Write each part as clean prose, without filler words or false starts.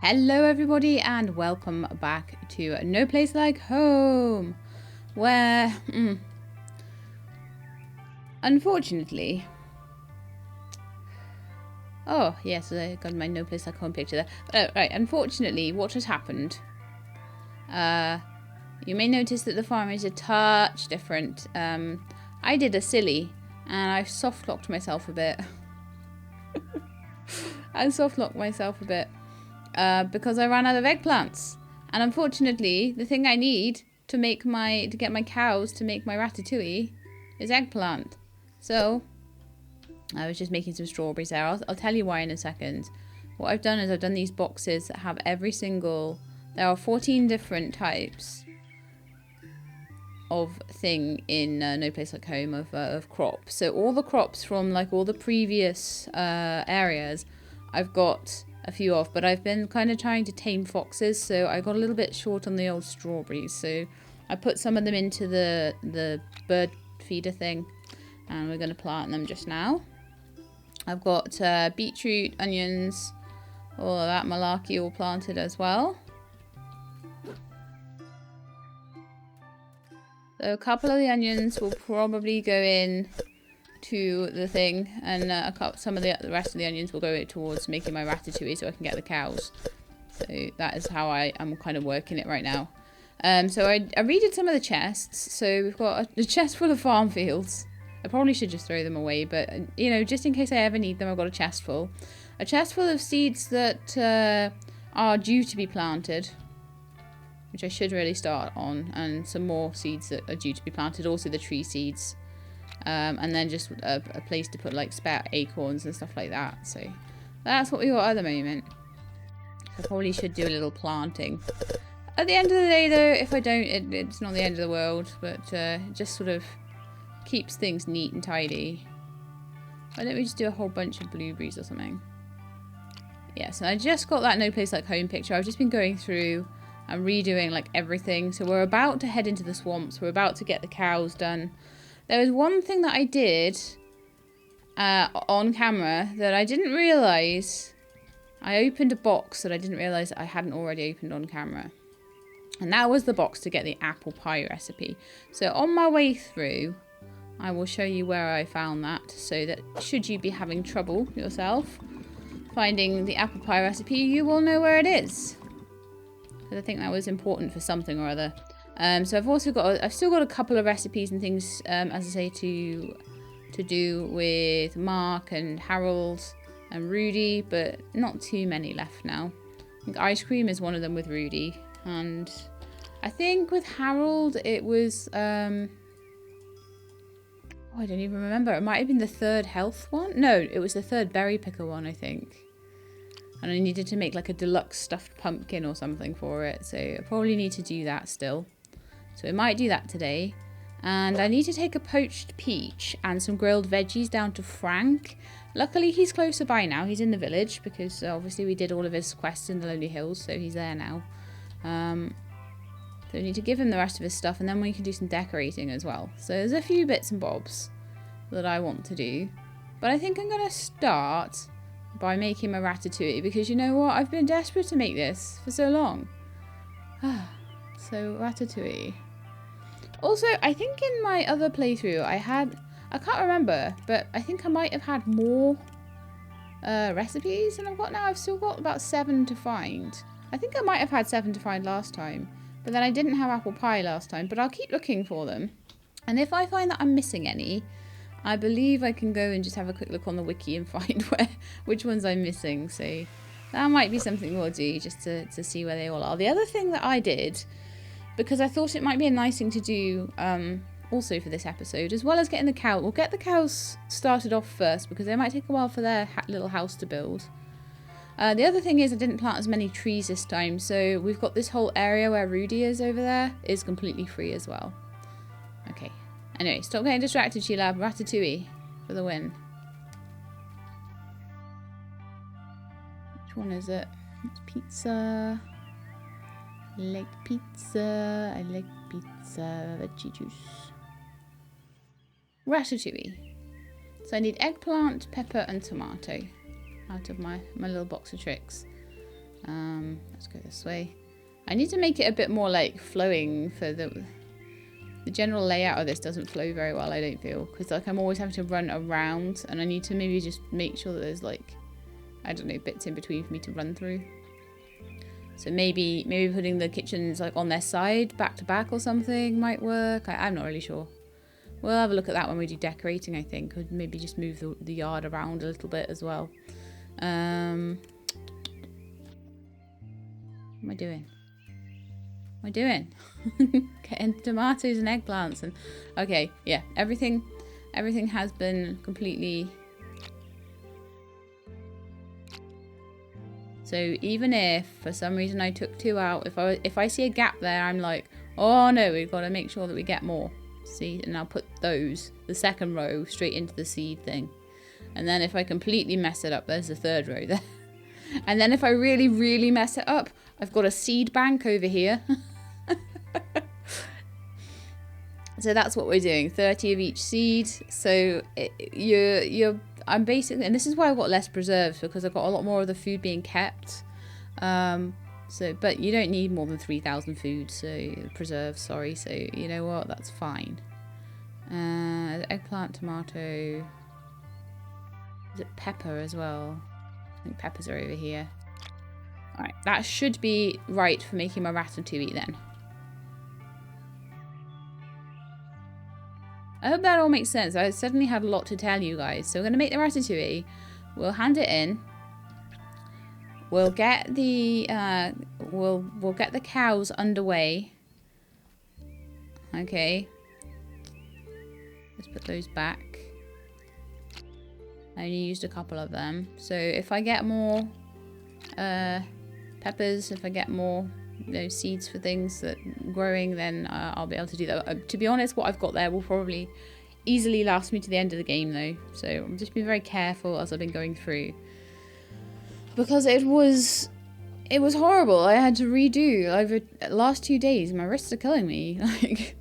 Hello everybody and welcome back to No Place Like Home, where, unfortunately, oh yes, I got my No Place Like Home picture there. Right, unfortunately, what has happened, you may notice that the farm is a touch different. I did a silly and I soft-locked myself a bit. Because I ran out of eggplants, and unfortunately, the thing I need to get my cows to make my ratatouille is eggplant. So I was just making some strawberries there. I'll tell you why in a second. What I've done is I've done these boxes that have every single. There are 14 different types of thing in No Place Like Home of crops. So all the crops from like all the previous areas, I've got a few of, but I've been kind of trying to tame foxes, so I got a little bit short on the old strawberries, so I put some of them into the bird feeder thing, and we're going to plant them just now. I've got beetroot, onions, all of that malarkey all planted as well. So a couple of the onions will probably go in to the thing, and some of the rest of the onions will go towards making my ratatouille so I can get the cows. So that is how I'm kind of working it right now. So I redid some of the chests. So we've got a chest full of farm fields. I probably should just throw them away, but you know, just in case I ever need them, I've got a chest full. A chest full of seeds that are due to be planted, which I should really start on, and some more seeds that are due to be planted, also the tree seeds. And then just a place to put like spare acorns and stuff like that. So that's what we got at the moment. I probably should do a little planting. At the end of the day though, if I don't, it's not the end of the world, but it just sort of keeps things neat and tidy. Why don't we just do a whole bunch of blueberries or something? Yes, and I just got that No Place Like Home picture. I've just been going through and redoing like everything. So we're about to head into the swamps. We're about to get the cows done. There was one thing that I did on camera that I didn't realise. I opened a box that I didn't realise I hadn't already opened on camera. And that was the box to get the apple pie recipe. So on my way through, I will show you where I found that. So that should you be having trouble yourself finding the apple pie recipe, you will know where it is. Because I think that was important for something or other. So I've still got a couple of recipes and things, as I say, to do with Mark and Harold and Rudy, but not too many left now. I think ice cream is one of them with Rudy, and I think with Harold it was, I don't even remember. It might have been the third health one. No, it was the third berry picker one, I think. And I needed to make like a deluxe stuffed pumpkin or something for it, so I probably need to do that still. So we might do that today. And I need to take a poached peach and some grilled veggies down to Frank. Luckily, he's closer by now. He's in the village because obviously we did all of his quests in the Lonely Hills, so he's there now. So we need to give him the rest of his stuff, and then we can do some decorating as well. So there's a few bits and bobs that I want to do. But I think I'm going to start by making my ratatouille, because you know what? I've been desperate to make this for so long. So ratatouille. Also, I think in my other playthrough I can't remember, but I think I might have had more recipes than I've got now. I've still got about 7 to find. I think I might have had 7 to find last time, but then I didn't have apple pie last time, but I'll keep looking for them. And if I find that I'm missing any, I believe I can go and just have a quick look on the wiki and find which ones I'm missing. So that might be something we'll do just to see where they all are. The other thing that I did, because I thought it might be a nice thing to do also for this episode, as well as getting the cow. We'll get the cows started off first because they might take a while for their little house to build. The other thing is I didn't plant as many trees this time, so we've got this whole area where Rudy is over there is completely free as well. Okay. Anyway, stop getting distracted, Sheila. Ratatouille for the win. Which one is it? It's pizza. I like pizza. I like pizza. Veggie juice. Ratatouille. So I need eggplant, pepper and tomato out of my little box of tricks. Let's go this way. I need to make it a bit more like flowing for the general layout of this doesn't flow very well, I don't feel, because like I'm always having to run around, and I need to maybe just make sure that there's like, I don't know, bits in between for me to run through. So maybe putting the kitchens like on their side, back to back or something might work. I'm not really sure. We'll have a look at that when we do decorating, I think. Or maybe just move the yard around a little bit as well. What am I doing? What am I doing? Getting tomatoes and eggplants and okay, yeah, everything has been completely. So even if for some reason I took 2 out, if I see a gap there, I'm like, oh no, we've got to make sure that we get more. See, and I'll put the second row straight into the seed thing. And then if I completely mess it up, there's the 3rd row there. And then if I really, really mess it up, I've got a seed bank over here. So that's what we're doing, 30 of each seed. So I'm basically, and this is why I've got less preserves, because I've got a lot more of the food being kept. But you don't need more than 3,000 food, so preserves, sorry. So you know what, that's fine. Eggplant, tomato. Is it pepper as well? I think peppers are over here. Alright, that should be right for making my ratatouille then. I hope that all makes sense. I suddenly had a lot to tell you guys. So we're going to make the ratatouille. We'll hand it in. We'll get the we'll get the cows underway. Okay. Let's put those back. I only used a couple of them. So if I get more peppers, if I get more seeds for things that growing, then I'll be able to do that. To be honest, what I've got there will probably easily last me to the end of the game though. So I'm just being very careful as I've been going through. Because it was horrible. I had to redo over the last 2 days. My wrists are killing me. Like,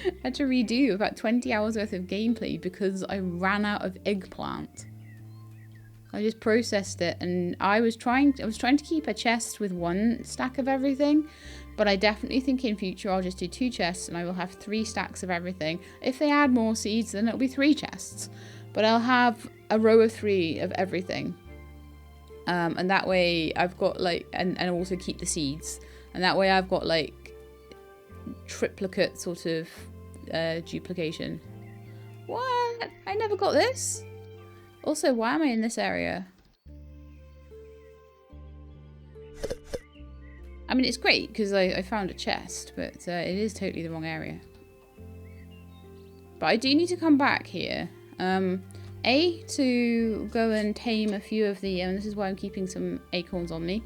I had to redo about 20 hours worth of gameplay because I ran out of eggplant. I just processed it, and I was trying to keep a chest with 1 stack of everything, but I definitely think in future I'll just do 2 chests and I will have 3 stacks of everything. If they add more seeds, then it'll be 3 chests, but I'll have a row of 3 of everything. And that way I've got like, and also keep the seeds. And that way I've got like triplicate sort of duplication. What? I never got this? Also, why am I in this area? I mean, it's great because I found a chest, but it is totally the wrong area. But I do need to come back here. To go and tame a few of the, and this is why I'm keeping some acorns on me,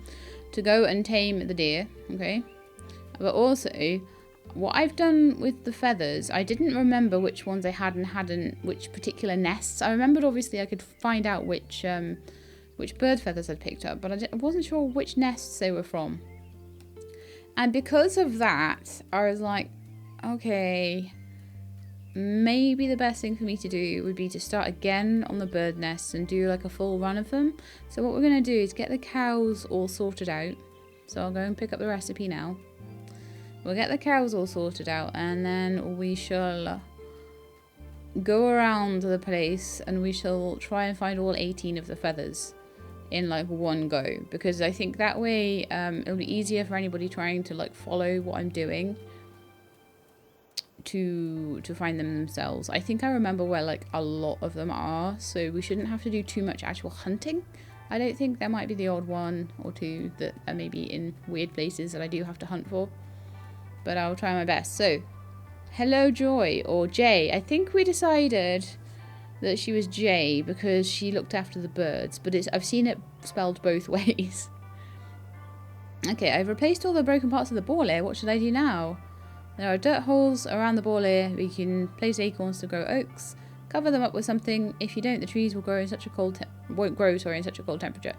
to go and tame the deer, okay? But also, what I've done with the feathers, I didn't remember which ones I had and hadn't, which particular nests. I remembered obviously I could find out which bird feathers I'd picked up, but I wasn't sure which nests they were from. And because of that, I was like, okay, maybe the best thing for me to do would be to start again on the bird nests and do like a full run of them. So what we're going to do is get the cows all sorted out. So I'll go and pick up the recipe now. We'll get the cows all sorted out, and then we shall go around the place and we shall try and find all 18 of the feathers in like one go, because I think that way it'll be easier for anybody trying to like follow what I'm doing to find them themselves. I think I remember where like a lot of them are, so we shouldn't have to do too much actual hunting. I don't think. There might be the odd 1 or 2 that are maybe in weird places that I do have to hunt for, but I'll try my best. So hello Joy, or Jay. I think we decided that she was Jay because she looked after the birds, but I've seen it spelled both ways. Okay, I've replaced all the broken parts of the ball here. What should I do now? There are dirt holes around the ball here. We can place acorns to grow oaks. Cover them up with something. If you don't, the trees will grow in such a cold won't grow, in such a cold temperature.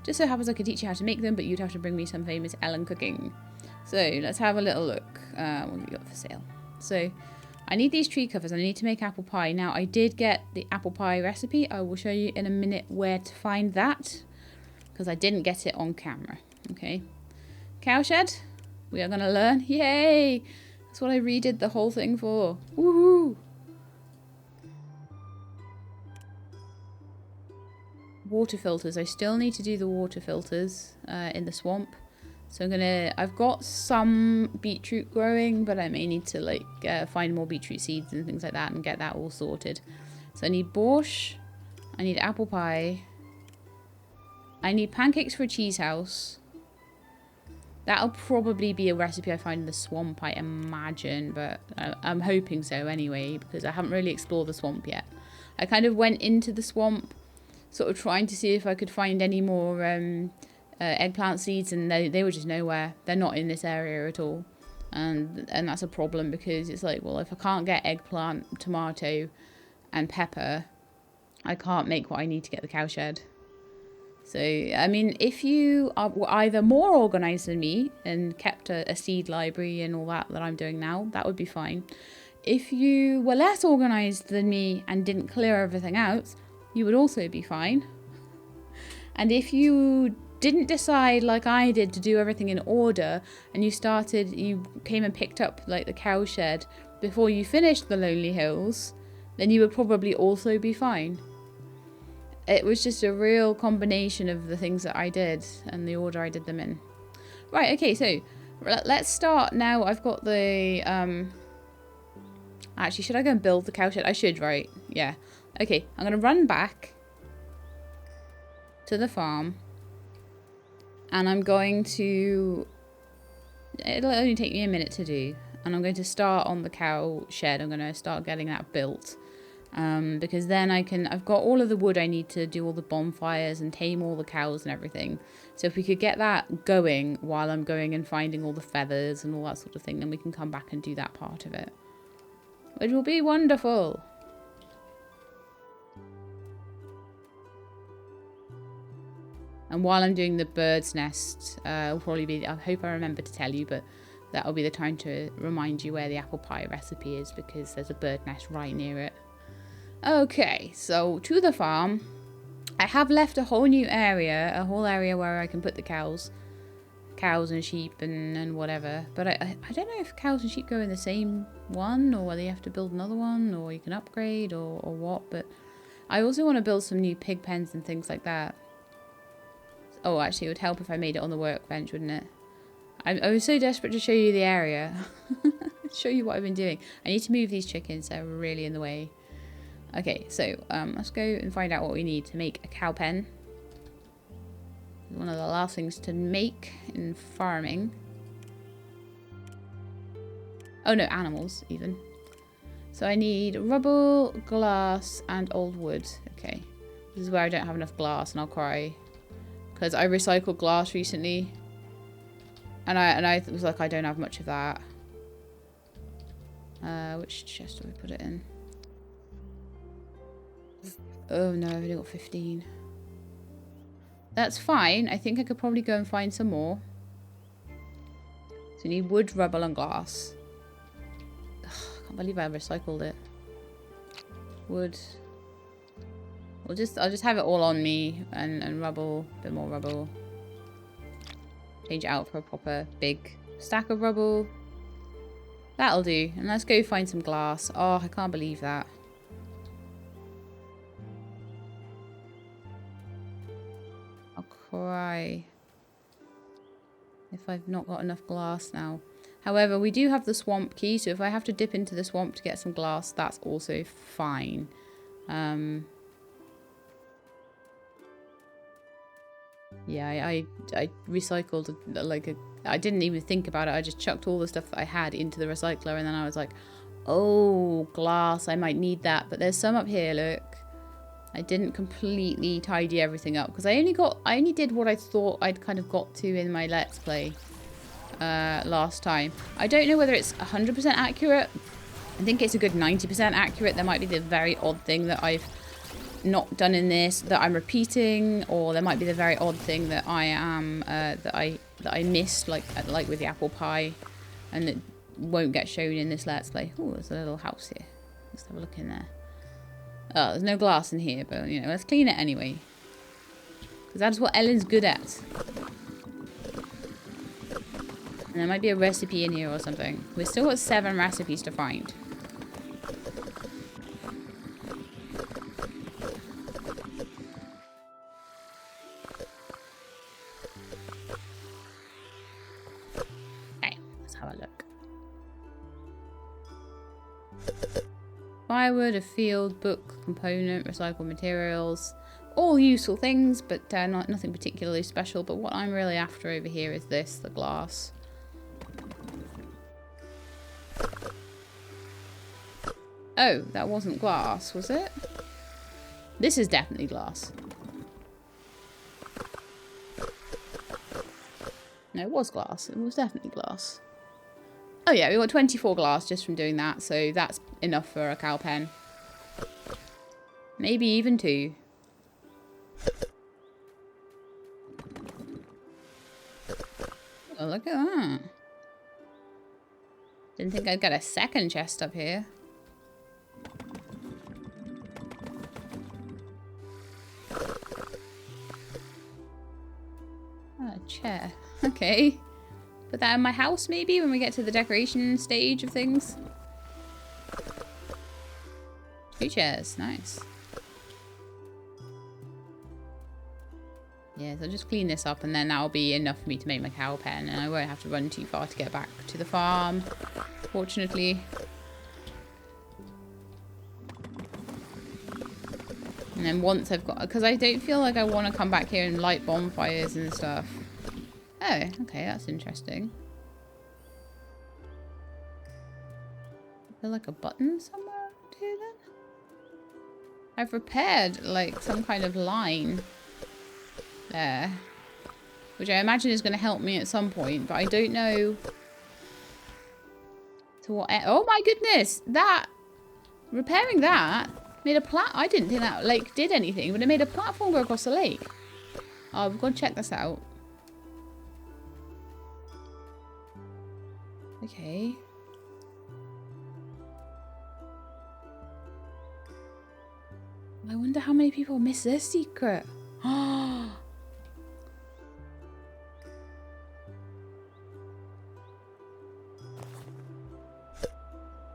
Just so happens I could teach you how to make them, but you'd have to bring me some famous Ellen cooking. So let's have a little look. What have we got for sale? So I need these tree covers and I need to make apple pie. Now I did get the apple pie recipe. I will show you in a minute where to find that. because I didn't get it on camera. Okay. Cowshed. We are going to learn. Yay! That's what I redid the whole thing for. Woohoo! Water filters. I still need to do the water filters in the swamp. So I've got some beetroot growing, but I may need to like find more beetroot seeds and things like that and get that all sorted. So I need borscht. I need apple pie. I need pancakes for a cheese house. That'll probably be a recipe I find in the swamp, I imagine, but I'm hoping so anyway, because I haven't really explored the swamp yet. I kind of went into the swamp sort of trying to see if I could find any more eggplant seeds, and they were just nowhere. They're not in this area at all, and that's a problem, because it's like, well, if I can't get eggplant, tomato and pepper, I can't make what I need to get the cowshed. So I mean, if you were either more organized than me and kept a seed library and all that I'm doing now, that would be fine. If you were less organized than me and didn't clear everything out, you would also be fine. And if you didn't decide like I did to do everything in order, and you came and picked up like the cowshed before you finished the Lonely Hills, then you would probably also be fine. It was just a real combination of the things that I did and the order I did them in. Right, okay, so let's start now. I've got the actually, should I go and build the cowshed? I should, right? Yeah. Okay, I'm gonna run back to the farm, and I'm going to, it'll only take me a minute to do, and I'm going to start on the cow shed. I'm going to start getting that built, because then I've got all of the wood I need to do all the bonfires and tame all the cows and everything. So if we could get that going while I'm going and finding all the feathers and all that sort of thing, then we can come back and do that part of it, which will be wonderful. And while I'm doing the bird's nest, will probably be, I hope I remember to tell you, but that'll be the time to remind you where the apple pie recipe is, because there's a bird nest right near it. Okay, so to the farm. I have left a whole new area, a whole area where I can put the cows and sheep and whatever. But I don't know if cows and sheep go in the same one, or whether you have to build another one, or you can upgrade, or what. But I also want to build some new pig pens and things like that. Oh, actually, it would help if I made it on the workbench, wouldn't it? I was so desperate to show you the area. Show you what I've been doing. I need to move these chickens. They're really in the way. Okay, so let's go and find out what we need to make a cow pen. One of the last things to make in farming. Oh no, animals even. So I need rubble, glass, and old wood. Okay, this is where I don't have enough glass, and I'll cry. Because I recycled glass recently, and I was like, I don't have much of that. Which chest do I put it in? Oh no, I've only got 15. That's fine. I think I could probably go and find some more. So you need wood, rubble, and glass. Ugh, I can't believe I recycled it. Wood. I'll just have it all on me, and rubble, a bit more rubble. Change it out for a proper big stack of rubble. That'll do. And let's go find some glass. Oh, I can't believe that. I'll cry if I've not got enough glass now. However, we do have the swamp key, so if I have to dip into the swamp to get some glass, that's also fine. Yeah, I recycled I didn't even think about it. I just chucked all the stuff that I had into the recycler, and then I was like, oh, glass, I might need that. But there's some up here, look. I didn't completely tidy everything up, because I only did what I thought I'd kind of got to in my Let's Play last time. I don't know whether it's 100% accurate. I think it's a good 90% accurate. There might be the very odd thing that I've not done in this that I'm repeating, or there might be the very odd thing that I am that I missed, like with the apple pie, and it won't get shown in this Let's Play. Oh, there's a little house here. Let's have a look in there. Oh, there's no glass in here, but you know, let's clean it anyway. Because that's what Ellen's good at. And there might be a recipe in here or something. We've still got 7 recipes to find. Okay, let's have a look. Firewood, a field, book, component, recycled materials. All useful things, but nothing particularly special. But what I'm really after over here is this, the glass. Oh, that wasn't glass, was it? This is definitely glass. No, it was glass. It was definitely glass. Oh yeah, we got 24 glass just from doing that, so that's enough for a cow pen. Maybe even 2. Oh, look at that. Didn't think I'd get a second chest up here. Oh, a chair. Okay. Put that in my house maybe when we get to the decoration stage of things. 2 chairs. Nice. Yeah, so I'll just clean this up and then that'll be enough for me to make my cow pen and I won't have to run too far to get back to the farm, fortunately. And then once I've got, because I don't feel like I want to come back here and light bonfires and stuff. Oh, okay, that's interesting. Is there like a button somewhere around here then? I've repaired like some kind of line there, which I imagine is going to help me at some point, but I don't know to what end. Oh my goodness, that repairing that made a I didn't think that lake did anything, but it made a platform go across the lake. Oh, we've got to check this out. Okay. I wonder how many people miss this secret. Oh.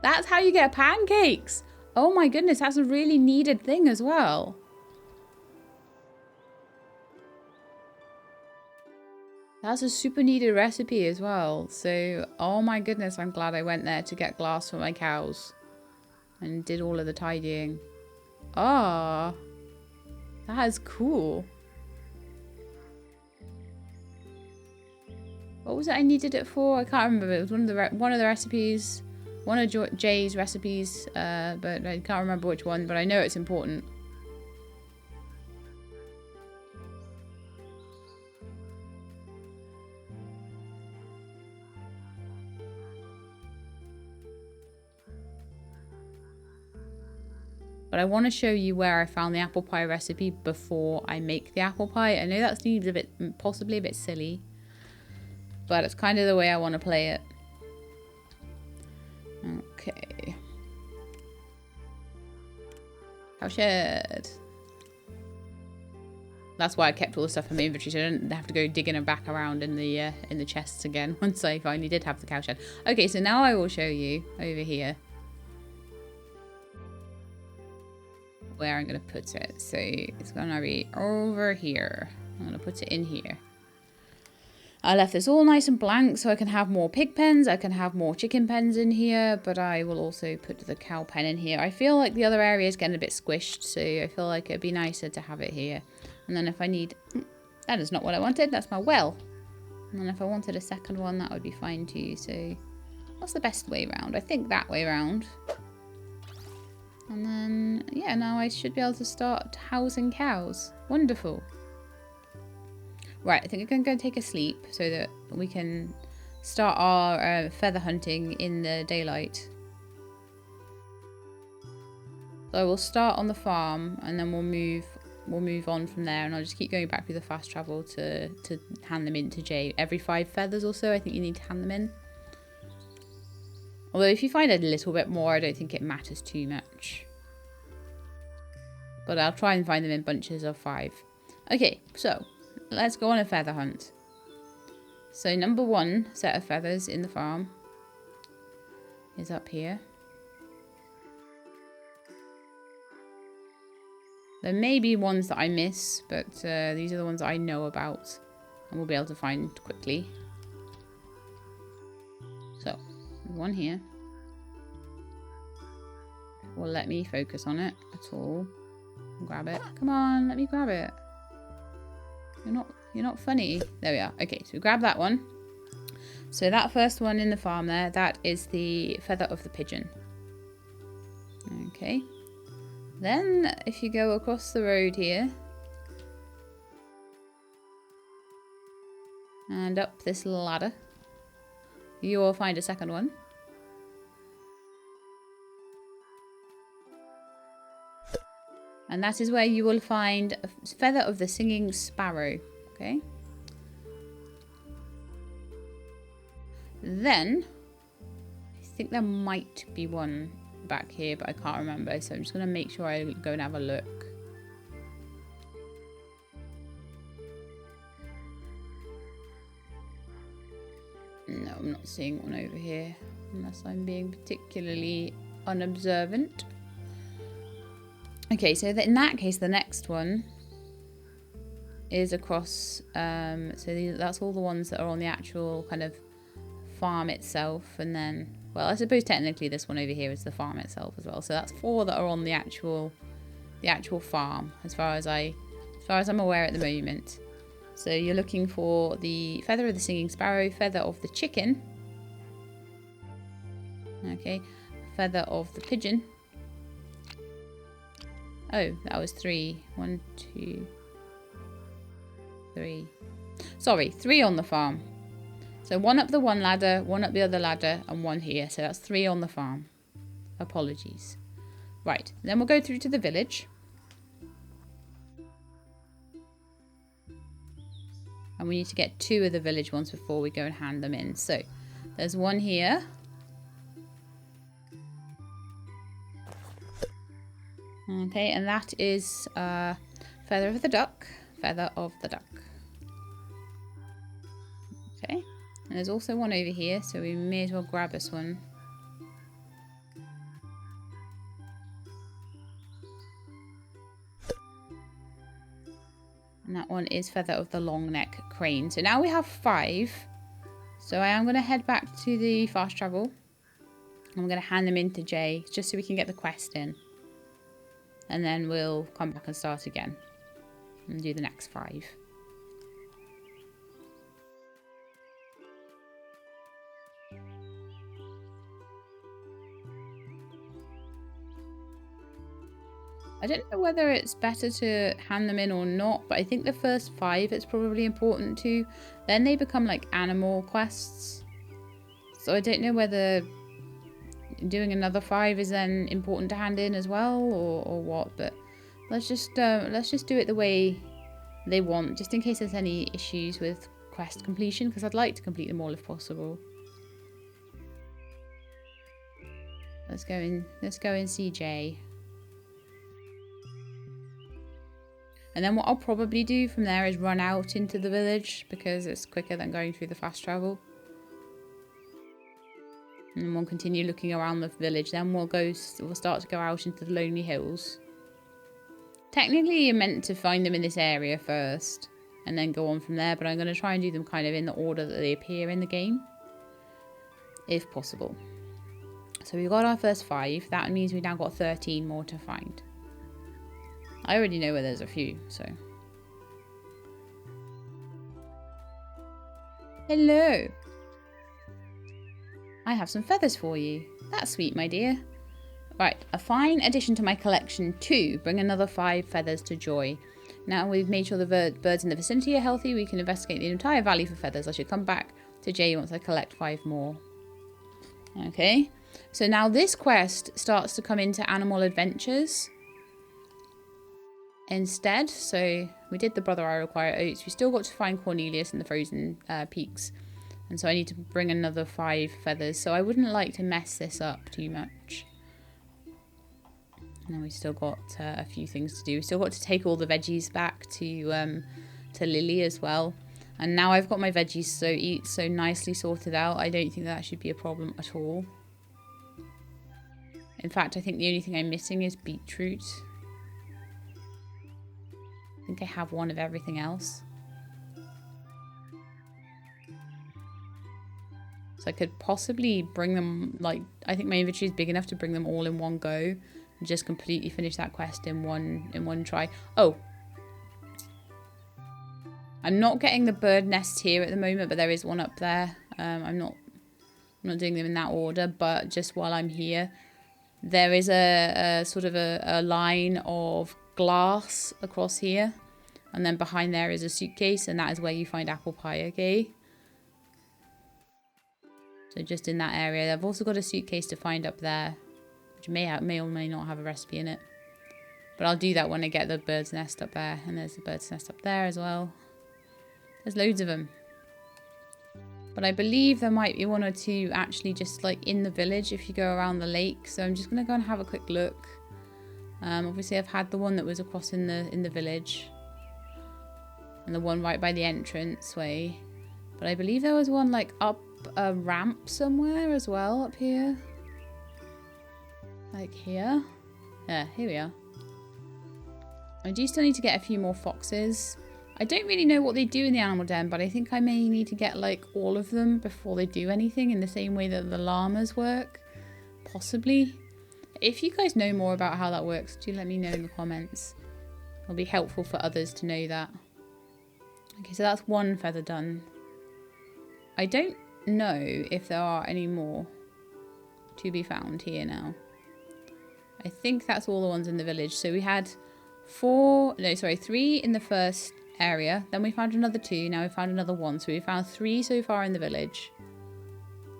That's how you get pancakes. Oh my goodness, that's a really needed thing as well. That's a super needed recipe as well. So, oh my goodness, I'm glad I went there to get glass for my cows. And did all of the tidying. Ah, that is cool. What was it I needed it for? I can't remember. It was one of the recipes. One of Jay's recipes, but I can't remember which one, but I know it's important. But I want to show you where I found the apple pie recipe before I make the apple pie. I know that seems a bit, possibly a bit silly, but it's kind of the way I want to play it. Okay. Cowshed. That's why I kept all the stuff in my inventory, so I didn't have to go digging it back around in the chests again once I finally did have the cowshed. Okay, so now I will show you over here where I'm going to put it. So it's going to be over here. I'm going to put it in here. I left this all nice and blank so I can have more pig pens, I can have more chicken pens in here, but I will also put the cow pen in here. I feel like the other area is getting a bit squished, so I feel like it'd be nicer to have it here. And then if I need... That is not what I wanted, that's my well. And then if I wanted a second one, that would be fine too. So what's the best way around? I think that way around. And then, yeah, now I should be able to start housing cows. Wonderful. Right, I think I'm going to go take a sleep so that we can start our feather hunting in the daylight. So we'll start on the farm and then we'll move on from there, and I'll just keep going back through the fast travel to hand them in to Jay. Every 5 feathers or so, I think you need to hand them in. Although if you find a little bit more, I don't think it matters too much. But I'll try and find them in bunches of 5. Okay, so let's go on a feather hunt. So number 1 set of feathers in the farm is up here. There may be ones that I miss, but these are the ones that I know about and will be able to find quickly. So, there's one here. Will let me focus on it at all. Grab it. Come on, let me grab it. You're not funny. There we are. Okay, so we grab that one. So that first one in the farm there, that is the feather of the pigeon. Okay. Then if you go across the road here and up this ladder, you will find a second one. And that is where you will find a feather of the singing sparrow. Okay. Then, I think there might be one back here, but I can't remember. So I'm just going to make sure I go and have a look. No, I'm not seeing one over here. Unless I'm being particularly unobservant. Okay, so in that case, the next one is across, that's all the ones that are on the actual kind of farm itself, and then, well, I suppose technically this one over here is the farm itself as well. So that's 4 that are on the actual farm, as far as I'm aware at the moment. So you're looking for the feather of the singing sparrow, feather of the chicken, okay, feather of the pigeon. Oh, that was 3. 1, 2, 3. Sorry, 3 on the farm. So 1 up the one ladder, 1 up the other ladder, and 1 here. So that's 3 on the farm. Apologies. Right, then we'll go through to the village. And we need to get 2 of the village ones before we go and hand them in. So there's 1 here. Okay, and that is feather of the duck, feather of the duck. Okay, and there's also 1 over here, so we may as well grab this one. And that one is feather of the long neck crane. So now we have 5. So I am going to head back to the fast travel. I'm going to hand them in to Jay, just so we can get the quest in. And then we'll come back and start again and do the next 5. I don't know whether it's better to hand them in or not, but I think the first 5 it's probably important to. Then they become like animal quests. So I don't know whether doing another 5 is then important to hand in as well, or what, but let's just do it the way they want, just in case there's any issues with quest completion, because I'd like to complete them all if possible. Let's go and see Jay. And then what I'll probably do from there is run out into the village, because it's quicker than going through the fast travel. And then we'll continue looking around the village. Then we'll start to go out into the lonely hills. Technically, you're meant to find them in this area first, and then go on from there. But I'm going to try and do them kind of in the order that they appear in the game, if possible. So we've got our first 5. That means we've now got 13 more to find. I already know where there's a few, so. Hello. I have some feathers for you. That's sweet, my dear. Right, a fine addition to my collection too. Bring another 5 feathers to Joy. Now we've made sure the birds in the vicinity are healthy, we can investigate the entire valley for feathers. I should come back to Jay once I collect 5 more. Okay, so now this quest starts to come into animal adventures instead. So we did the Brother I Require Oats. We still got to find Cornelius in the frozen peaks. And so I need to bring another 5 feathers. So I wouldn't like to mess this up too much. And we still got a few things to do. We still got to take all the veggies back to Lily as well. And now I've got my veggies so nicely sorted out. I don't think that should be a problem at all. In fact, I think the only thing I'm missing is beetroot. I think I have one of everything else. So I could possibly bring them, like, I think my inventory is big enough to bring them all in one go. And just completely finish that quest in one try. Oh. I'm not getting the bird nest here at the moment, but there is one up there. I'm not doing them in that order, but just while I'm here, there is a sort of a line of glass across here. And then behind there is a suitcase, and that is where you find apple pie, okay? So just in that area. I've also got a suitcase to find up there, which may or may not have a recipe in it. But I'll do that when I get the bird's nest up there. And there's the bird's nest up there as well. There's loads of them. But I believe there might be one or two actually just like in the village if you go around the lake. So I'm just going to go and have a quick look. Obviously I've had the one that was across in the village. And the one right by the entrance way. But I believe there was one like up a ramp somewhere as well up here. Like here. Yeah, here we are. I do still need to get a few more foxes. I don't really know what they do in the animal den, but I think I may need to get like all of them before they do anything in the same way that the llamas work. Possibly. If you guys know more about how that works, do let me know in the comments. It'll be helpful for others to know that. Okay, so that's one feather done. I don't know if there are any more to be found here now. I think that's all the ones in the village. So we had 3 in the first area. Then we found another 2. Now we found another 1. So we found 3 so far in the village.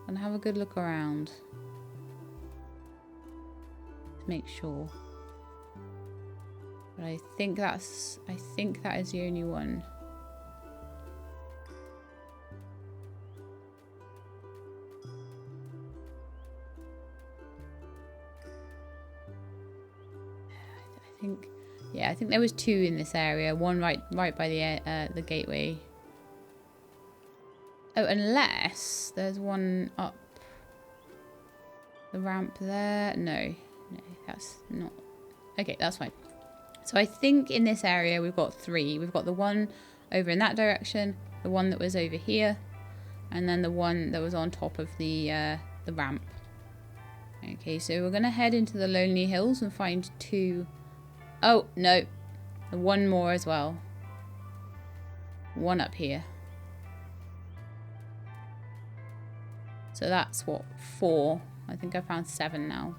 And have a good look around. To make sure. But I think that is the only one. I think there was 2 in this area. One right by the gateway. Oh, unless there's one up the ramp there. No, that's not. Okay, that's fine. So I think in this area we've got 3. We've got the one over in that direction, the one that was over here, and then the one that was on top of the ramp. Okay, so we're gonna head into the Lonely Hills and find 2. Oh, no. One more as well. One up here. So that's what? 4. I think I found 7 now.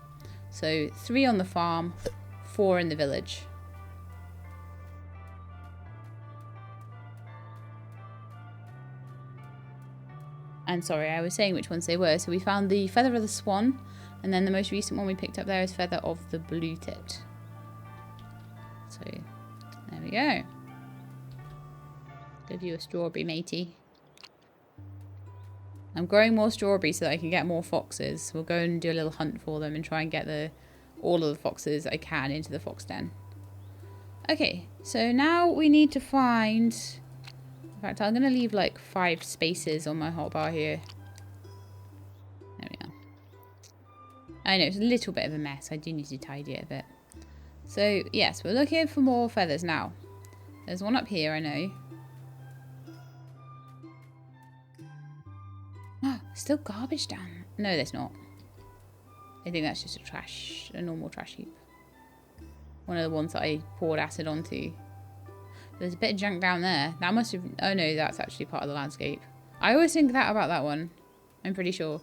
So 3 on the farm, 4 in the village. And sorry, I was saying which ones they were. So we found the Feather of the Swan. And then the most recent one we picked up there is Feather of the Blue-Tit. So, there we go. Give you a strawberry, matey. I'm growing more strawberries so that I can get more foxes. We'll go and do a little hunt for them and try and get all of the foxes I can into the fox den. Okay, so now we need to find... In fact, I'm going to leave like 5 spaces on my hotbar here. There we are. I know, it's a little bit of a mess. I do need to tidy it a bit. So, yes, we're looking for more feathers now. There's one up here, I know. Oh, still garbage down. No, there's not. I think that's just a normal trash heap. One of the ones that I poured acid onto. There's a bit of junk down there. That must have... Oh, no, that's actually part of the landscape. I always think that about that one. I'm pretty sure.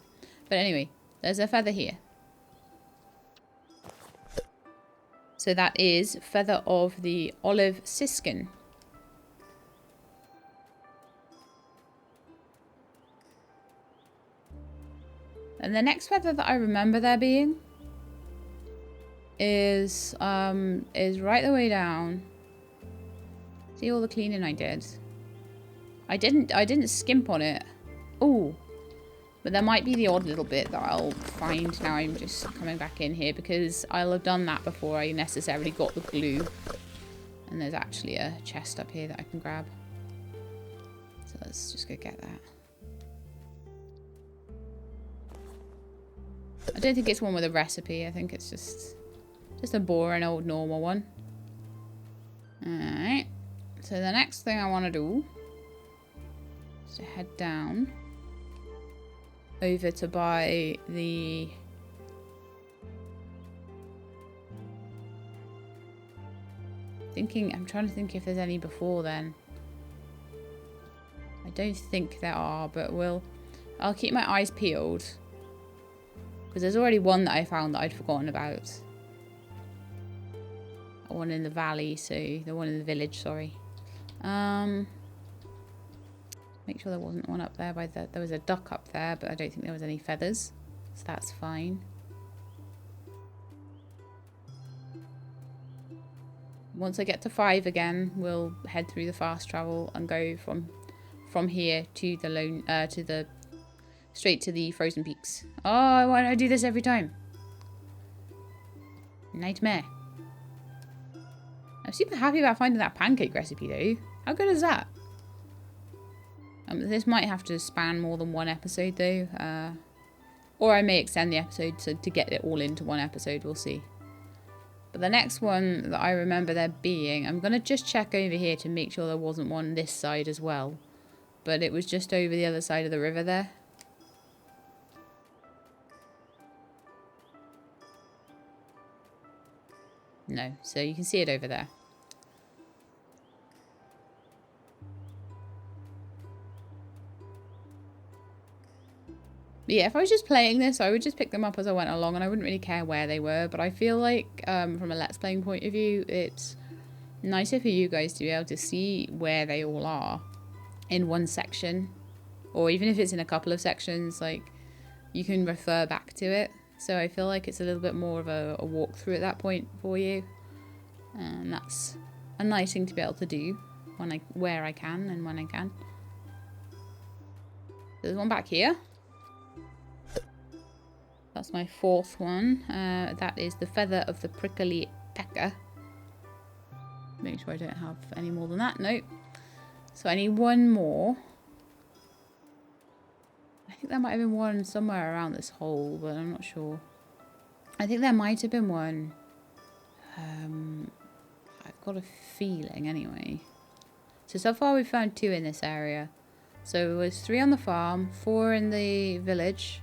But anyway, there's a feather here. So that is Feather of the Olive Siskin. And the next feather that I remember there being is right the way down. See all the cleaning I did. I didn't skimp on it. Oh, But there might be the odd little bit that I'll find now I'm just coming back in here, because I'll have done that before I necessarily got the glue. And there's actually a chest up here that I can grab. So let's just go get that. I don't think it's one with a recipe. I think it's just a boring old normal one. Alright. So the next thing I want to do is to head down over to buy the... I'm trying to think if there's any before then. I don't think there are, but I'll keep my eyes peeled. Because there's already one that I found that I'd forgotten about. One in the valley, so the one in the village, sorry. Make sure there wasn't one up there there was a duck up there, but I don't think there was any feathers. So that's fine. Once I get to 5 again, we'll head through the fast travel and go from here to the straight to the frozen peaks. Oh, why do I do this every time? Nightmare. I'm super happy about finding that pancake recipe though. How good is that? This might have to span more than one episode though. Or I may extend the episode to get it all into one episode. We'll see. But the next one that I remember there being, I'm going to just check over here to make sure there wasn't one this side as well. But it was just over the other side of the river there. No, so you can see it over there. But yeah, if I was just playing this, I would just pick them up as I went along and I wouldn't really care where they were. But I feel like from a Let's Playing point of view, it's nicer for you guys to be able to see where they all are in one section. Or even if it's in a couple of sections, like you can refer back to it. So I feel like it's a little bit more of a walkthrough at that point for you. And that's a nice thing to be able to do where I can and when I can. There's one back here. That's my 4th one. That is the feather of the prickly pecker. Make sure I don't have any more than that. Nope. So I need one more. I think there might have been one somewhere around this hole, but I'm not sure. I think there might have been one. I've got a feeling anyway. So far we've found 2 in this area. So it was 3 on the farm, 4 in the village.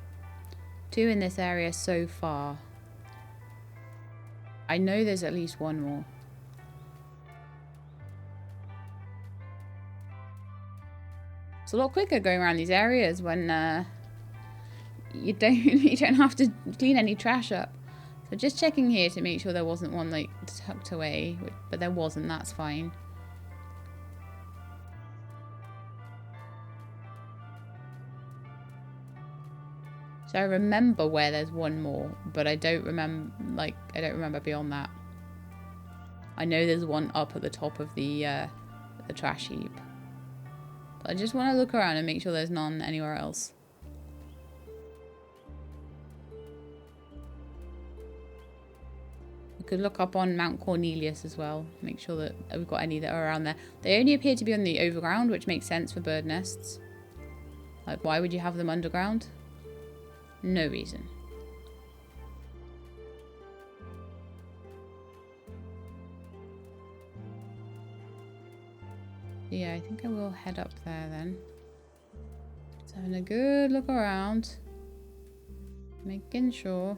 2 in this area so far. I know there's at least one more. It's a lot quicker going around these areas when you don't have to clean any trash up. So just checking here to make sure there wasn't one like tucked away, but there wasn't. That's fine. So I remember where there's one more, but I don't remember beyond that. I know there's one up at the top of the trash heap. But I just want to look around and make sure there's none anywhere else. We could look up on Mount Cornelius as well. Make sure that we've got any that are around there. They only appear to be on the overground, which makes sense for bird nests. Like, why would you have them underground? No reason. Yeah, I think I will head up there then. Just having a good look around. Making sure.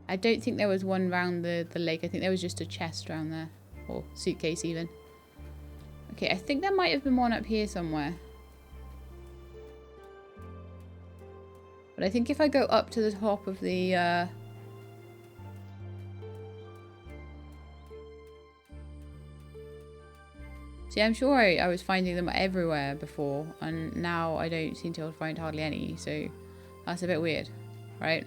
I don't think there was one round the lake. I think there was just a chest around there. Or suitcase even. Okay, I think there might have been one up here somewhere. But I think if I go up to the top of the... See, I'm sure I was finding them everywhere before, and now I don't seem to find hardly any, so that's a bit weird, right?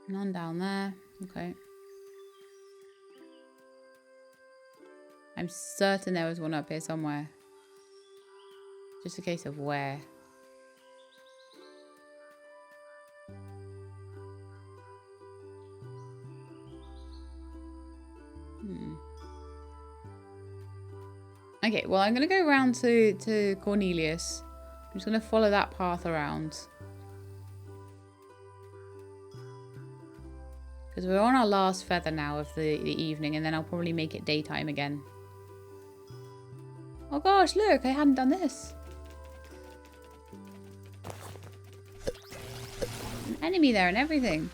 None down there. Okay. I'm certain there was one up here somewhere. Just a case of where. Okay, well, I'm going to go around to Cornelius. I'm just going to follow that path around. Because we're on our last feather now of the evening, and then I'll probably make it daytime again. Oh gosh, look, I hadn't done this. An enemy there and everything.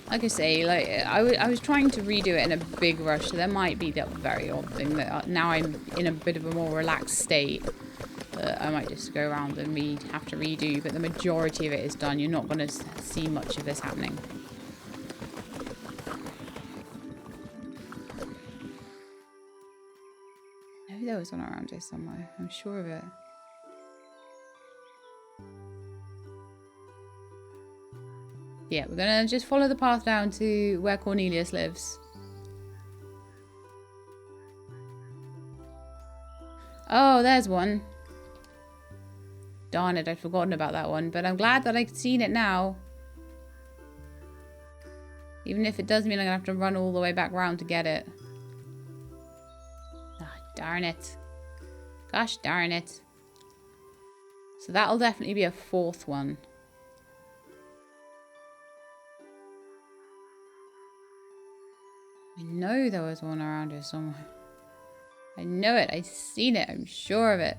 Like I say, like I was trying to redo it in a big rush, so there might be that very odd thing that now I'm in a bit of a more relaxed state. I might just go around and have to redo, but the majority of it is done. You're not going to see much of this happening. Maybe there was one around here somewhere. I'm sure of it. Yeah, we're going to just follow the path down to where Cornelius lives. Oh, there's one. Darn it, I'd forgotten about that one. But I'm glad that I've seen it now. Even if it does mean I'm going to have to run all the way back round to get it. Ah, darn it. Gosh darn it. So that'll definitely be a fourth one. I know there was one around here somewhere. I know it. I've seen it. I'm sure of it.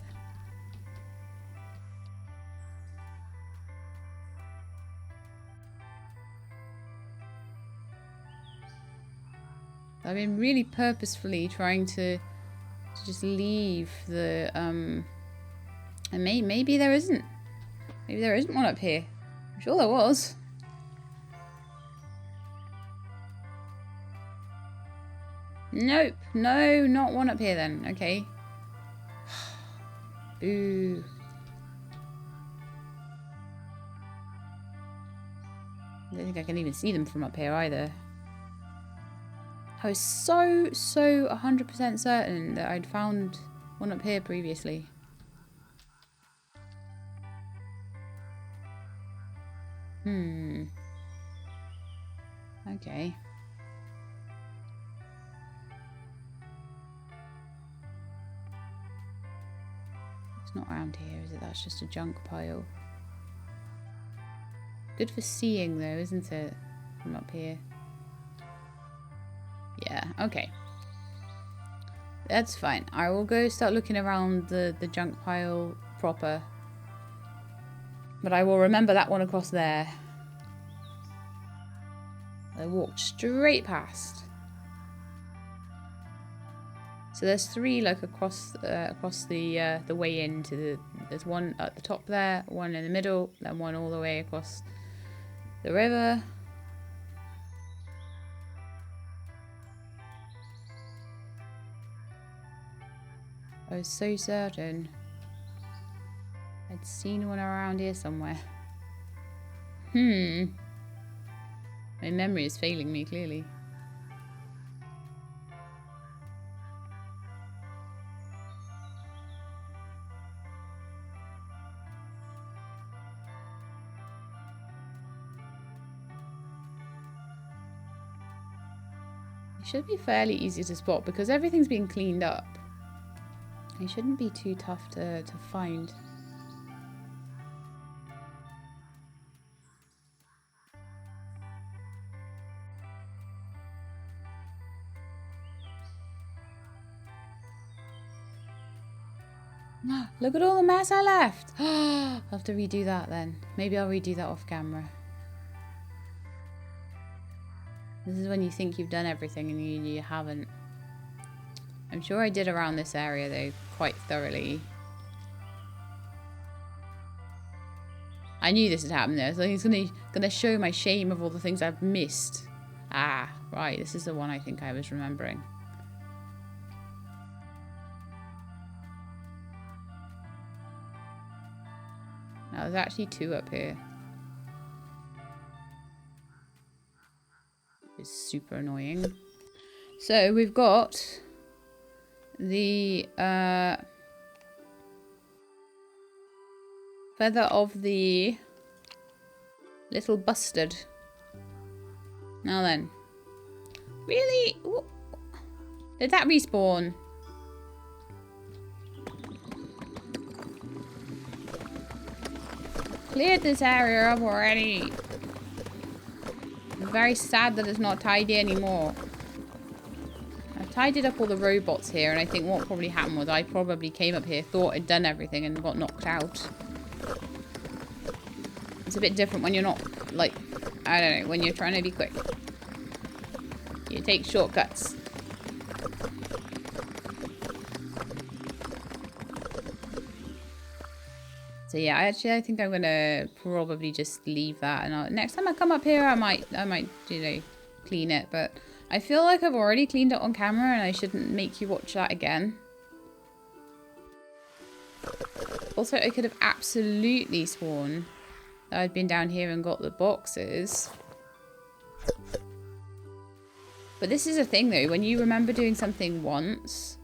I've been really purposefully trying to just leave the and maybe there isn't. Maybe there isn't one up here. I'm sure there was. Nope. No, not one up here then. Okay. Boo. I don't think I can even see them from up here either. I was so 100% certain that I'd found one up here previously. Okay. It's not around here, is it? That's just a junk pile. Good for seeing though, isn't it? From up here. Yeah, okay. That's fine. I will go start looking around the junk pile proper. But I will remember that one across there. I walked straight past. So there's three like across the way into the. There's one at the top there, one in the middle, then one all the way across the river. I was so certain I'd seen one around here somewhere. My memory is failing me, clearly. It should be fairly easy to spot because everything's been cleaned up. It shouldn't be too tough to find. Look at all the mess I left. I'll have to redo that then. Maybe I'll redo that off camera. This is when you think you've done everything and you haven't. I'm sure I did around this area though quite thoroughly. I knew this had happened there, so he's gonna show my shame of all the things I've missed. Ah, right, this is the one I think I was remembering. Now there's actually two up here. is super annoying. So we've got the feather of the little bustard. Now then. Really? Did that respawn? Cleared this area up already. I'm very sad that it's not tidy anymore. I've tidied up all the robots here, and I think what probably happened was I probably came up here, thought I'd done everything, and got knocked out. It's a bit different when you're not, like, I don't know, when you're trying to be quick. You take shortcuts. So yeah, I think I'm gonna probably just leave that, and next time I come up here, I might, you know, clean it. But I feel like I've already cleaned it on camera, and I shouldn't make you watch that again. Also, I could have absolutely sworn that I'd been down here and got the boxes. But this is a thing though, when you remember doing something once.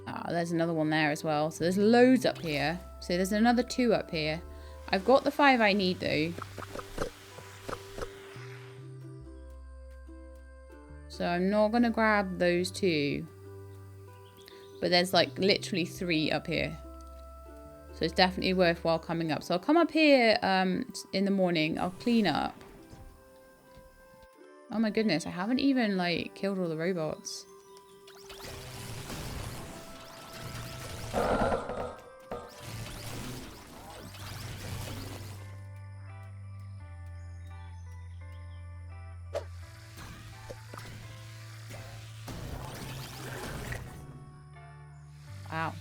Ah, there's another one there as well. So there's loads up here. So there's another 2 up here. I've got the 5 I need though. So I'm not going to grab those 2. But there's like literally 3 up here. So it's definitely worthwhile coming up. So I'll come up here in the morning. I'll clean up. Oh my goodness, I haven't even like killed all the robots. Wow.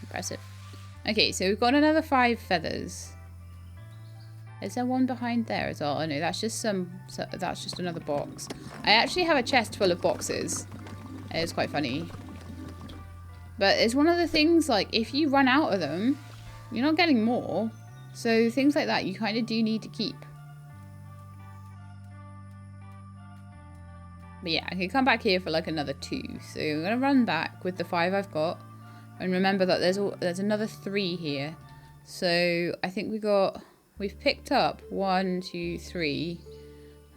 Impressive. Okay, so we've got another 5 feathers. Is there one behind there as well? Oh no, that's just that's just another box. I actually have a chest full of boxes. It's quite funny. But it's one of the things, like, if you run out of them, you're not getting more. So things like that you kind of do need to keep. But yeah, I can come back here for like another 2. So I'm going to run back with the 5 I've got. And remember that there's another 3 here. So I think we've picked up 1, 2, 3.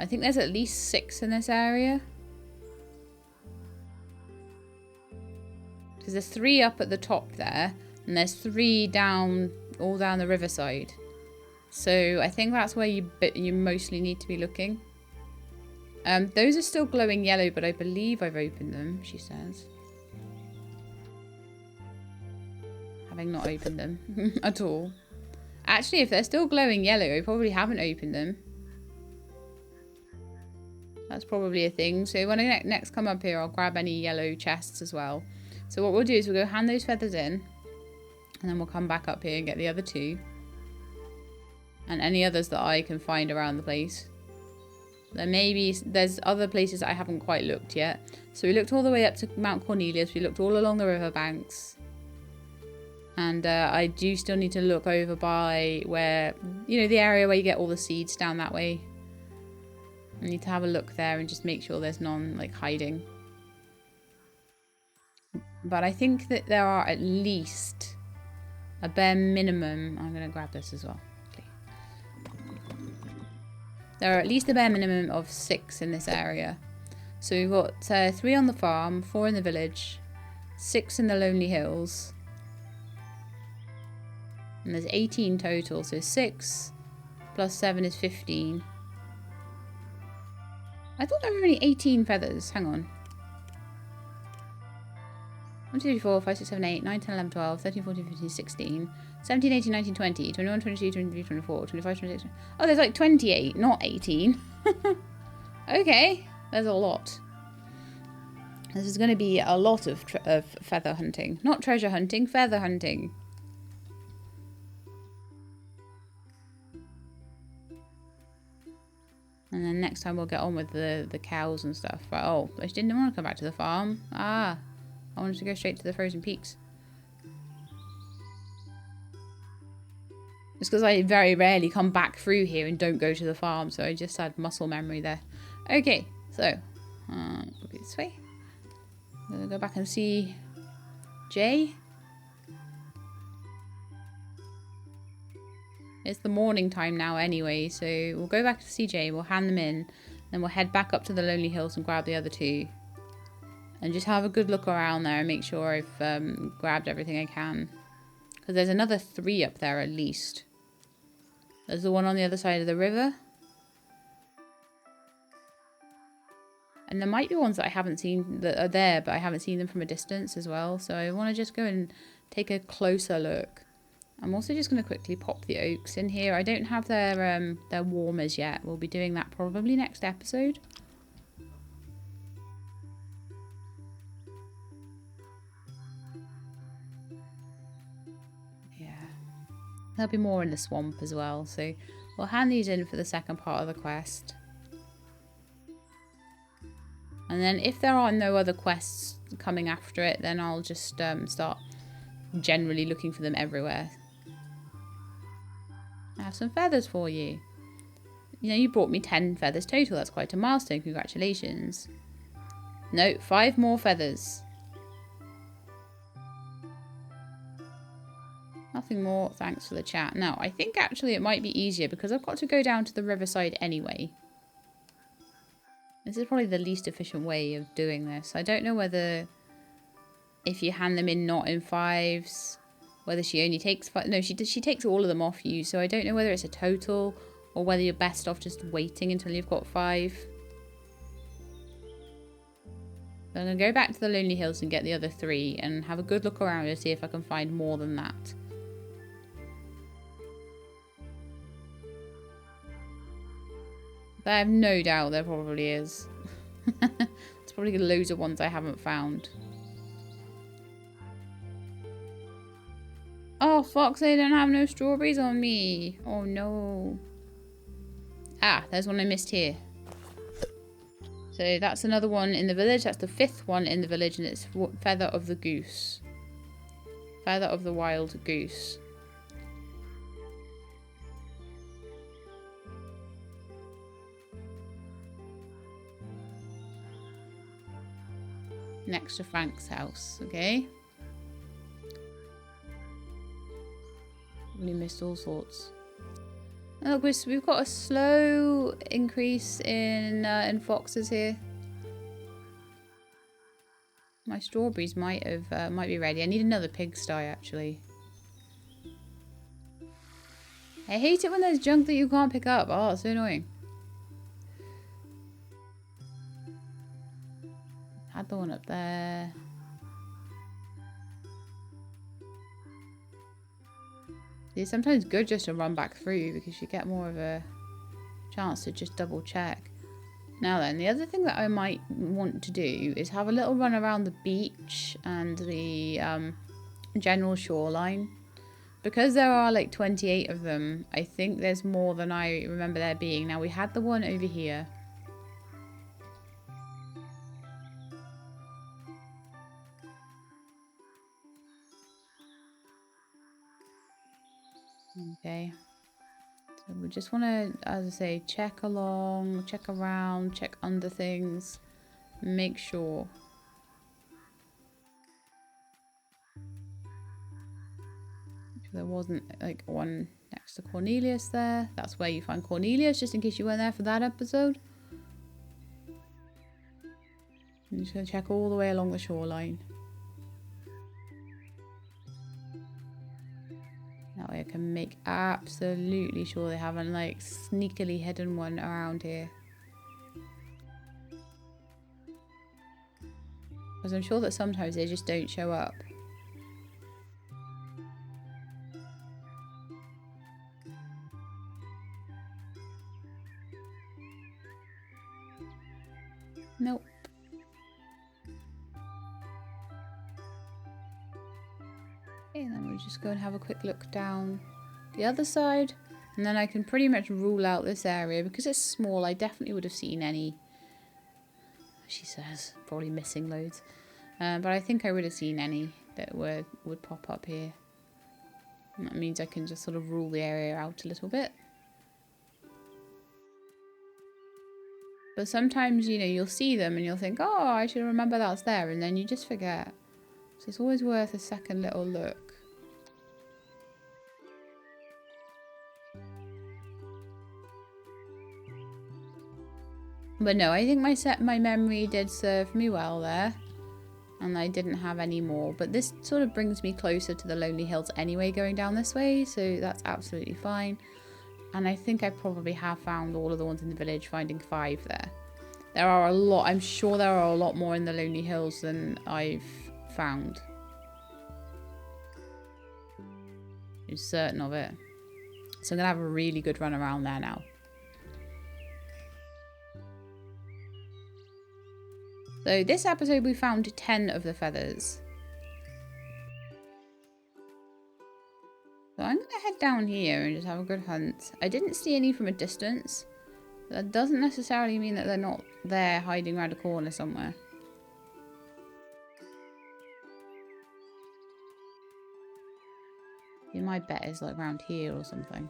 I think there's at least 6 in this area. Because there's 3 up at the top there. And there's 3 down, all down the riverside. So I think that's where you mostly need to be looking. Those are still glowing yellow, but I believe I've opened them, she says. Having not opened them at all. Actually, if they're still glowing yellow, I probably haven't opened them. That's probably a thing. So when I next come up here, I'll grab any yellow chests as well. So what we'll do is we'll go hand those feathers in. And then we'll come back up here and get the other 2. And any others that I can find around the place. There's other places I haven't quite looked yet. So we looked all the way up to Mount Cornelius. We looked all along the riverbanks. And I do still need to look over by where, you know, the area where you get all the seeds down that way. I need to have a look there and just make sure there's none, like, hiding. But I think that there are at least a bare minimum. I'm going to grab this as well. Okay. There are at least a bare minimum of 6 in this area. So we've got 3 on the farm, 4 in the village, 6 in the Lonely Hills. And there's 18 total, so 6 plus 7 is 15. I thought there were only 18 feathers. Hang on. 1, 2, 3, 4, 5, 6, 7, 8, 9, 10, 11, 12, 13, 14, 15, 16, 17, 18, 19, 20, 21, 22, 23, 24, 25, 26. Oh, there's like 28, not 18. Okay, there's a lot. This is going to be a lot of feather hunting. Not treasure hunting, feather hunting. And then next time we'll get on with the cows and stuff. Right, oh, I just didn't want to come back to the farm. Ah, I wanted to go straight to the frozen peaks. It's because I very rarely come back through here and don't go to the farm, so I just had muscle memory there. Okay, so this way. I'm gonna go back and see Jay. It's the morning time now anyway, so we'll go back to see Jay, we'll hand them in, then we'll head back up to the Lonely Hills and grab the other two. And just have a good look around there and make sure I've grabbed everything I can. Because there's another 3 up there at least. There's the one on the other side of the river. And there might be ones that I haven't seen that are there, but I haven't seen them from a distance as well. So I want to just go and take a closer look. I'm also just going to quickly pop the oaks in here. I don't have their warmers yet. We'll be doing that probably next episode. There'll be more in the swamp as well, so we'll hand these in for the second part of the quest. And then if there are no other quests coming after it, then I'll just start generally looking for them everywhere. I have some feathers for you. You know, you brought me 10 feathers total. That's quite a milestone. Congratulations. No, 5 more feathers. Nothing more, thanks for the chat. Now, I think actually it might be easier because I've got to go down to the riverside anyway. This is probably the least efficient way of doing this. I don't know whether if you hand them in not in 5s, whether she only takes 5. No, she takes all of them off you, so I don't know whether it's a total or whether you're best off just waiting until you've got 5. So I'm going to go back to the Lonely Hills and get the other 3 and have a good look around to see if I can find more than that. But I have no doubt there probably is. There's probably loads of ones I haven't found. Oh, Fox, I don't have no strawberries on me. Oh, no. Ah, there's one I missed here. So that's another one in the village. That's the 5th one in the village, and it's Feather of the Goose. Feather of the Wild Goose. Next to Frank's house, okay? We missed all sorts. Oh, look, we've got a slow increase in foxes here. My strawberries might be ready. I need another pigsty actually. I hate it when there's junk that you can't pick up. Oh, it's so annoying. Had the one up there. It's sometimes good just to run back through because you get more of a chance to just double check. Now then, the other thing that I might want to do is have a little run around the beach and the general shoreline. Because there are like 28 of them, I think there's more than I remember there being. Now we had the one over here. Okay, so we just want to, as I say, check along, check around, check under things, make sure. There wasn't like one next to Cornelius there. That's where you find Cornelius, just in case you weren't there for that episode. I'm just going to check all the way along the shoreline. That way I can make absolutely sure they haven't like sneakily hidden one around here. Because I'm sure that sometimes they just don't show up. Nope. Okay, then we'll just go and have a quick look down the other side, and then I can pretty much rule out this area. Because it's small, I definitely would have seen any, she says, probably missing loads, but I think I would have seen any that would pop up here. That means I can just sort of rule the area out a little bit. But sometimes, you know, you'll see them and you'll think, oh, I should remember that's there. And then you just forget. So it's always worth a second little look. But no, I think my memory did serve me well there. And I didn't have any more. But this sort of brings me closer to the Lonely Hills anyway, going down this way. So that's absolutely fine. And I think I probably have found all of the ones in the village, finding 5 there. There are a lot. I'm sure there are a lot more in the Lonely Hills than I've found. I'm certain of it. So I'm going to have a really good run around there now. So this episode we found 10 of the feathers. So I'm going to head down here and just have a good hunt. I didn't see any from a distance. But that doesn't necessarily mean that they're not there hiding around a corner somewhere. My bet is like around here or something.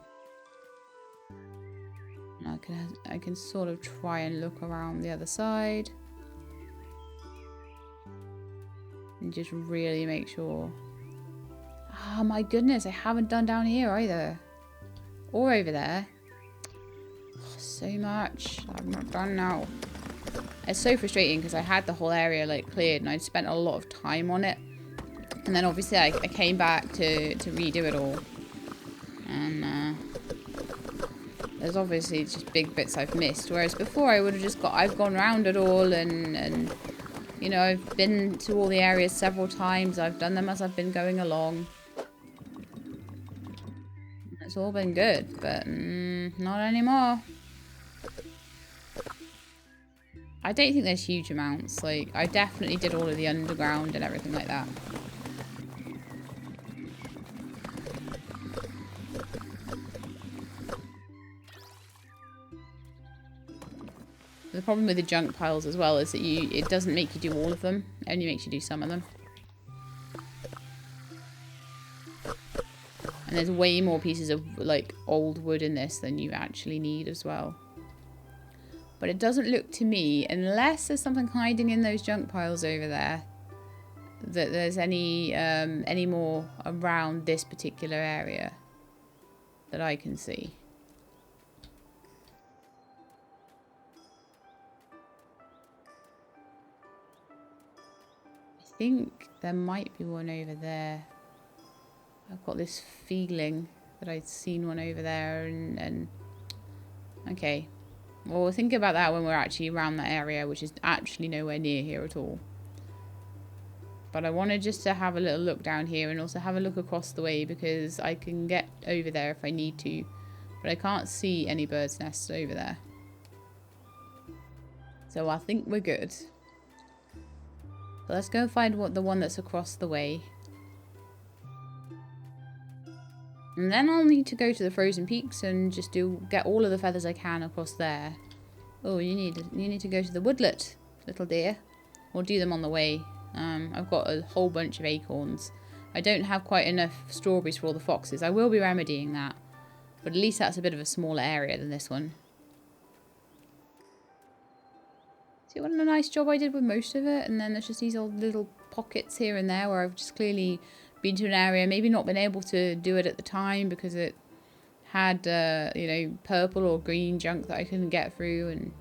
And I can sort of try and look around the other side. And just really make sure. Oh my goodness, I haven't done down here either. Or over there. Oh, so much I've not done now. It's so frustrating because I had the whole area like cleared and I'd spent a lot of time on it. And then obviously I came back to redo it all. And there's obviously just big bits I've missed. Whereas before I would have just I've gone around it all and you know, I've been to all the areas several times. I've done them as I've been going along. It's all been good, but not anymore. I don't think there's huge amounts. Like, I definitely did all of the underground and everything like that. The problem with the junk piles as well is that it doesn't make you do all of them. It only makes you do some of them. And there's way more pieces of like old wood in this than you actually need as well. But it doesn't look to me, unless there's something hiding in those junk piles over there, that there's any more around this particular area that I can see. I think there might be one over there. I've got this feeling that I'd seen one over there and okay. Well, we'll think about that when we're actually around that area, which is actually nowhere near here at all. But I wanted just to have a little look down here and also have a look across the way because I can get over there if I need to. But I can't see any bird's nests over there. So I think we're good. So let's go and find the one that's across the way. And then I'll need to go to the frozen peaks and just get all of the feathers I can across there. Oh, you need to go to the woodlet, little dear. We'll do them on the way. I've got a whole bunch of acorns. I don't have quite enough strawberries for all the foxes. I will be remedying that. But at least that's a bit of a smaller area than this one. See what a nice job I did with most of it. And then there's just these old little pockets here and there where I've just clearly been to an area, maybe not been able to do it at the time because it had, you know, purple or green junk that I couldn't get through. And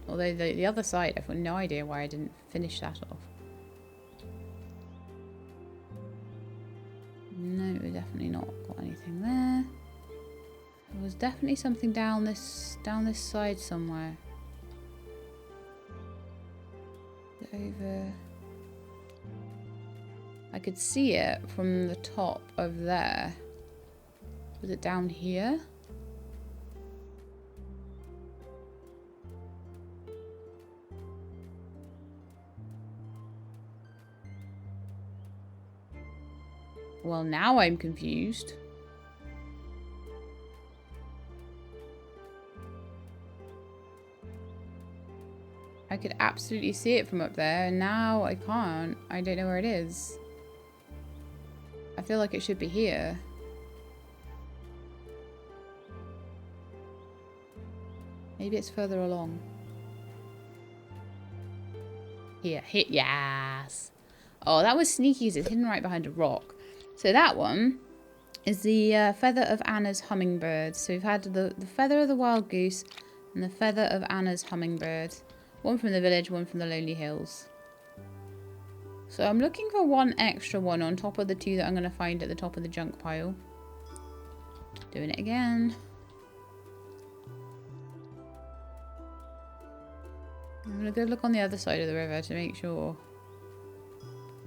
although the other side, I've got no idea why I didn't finish that off. No, we've definitely not got anything there. There was definitely something down this side somewhere. Over. I could see it from the top of there. Was it down here? Well, now I'm confused. I could absolutely see it from up there, and now I can't. I don't know where it is. I feel like it should be here. Maybe it's further along. Here, hit, yes. Oh, that was sneaky because it's hidden right behind a rock. So that one is the feather of Anna's hummingbird. So we've had the feather of the wild goose and the feather of Anna's hummingbird. One from the village, one from the lonely hills. So I'm looking for one extra one on top of the 2 that I'm going to find at the top of the junk pile. Doing it again. I'm going to go look on the other side of the river to make sure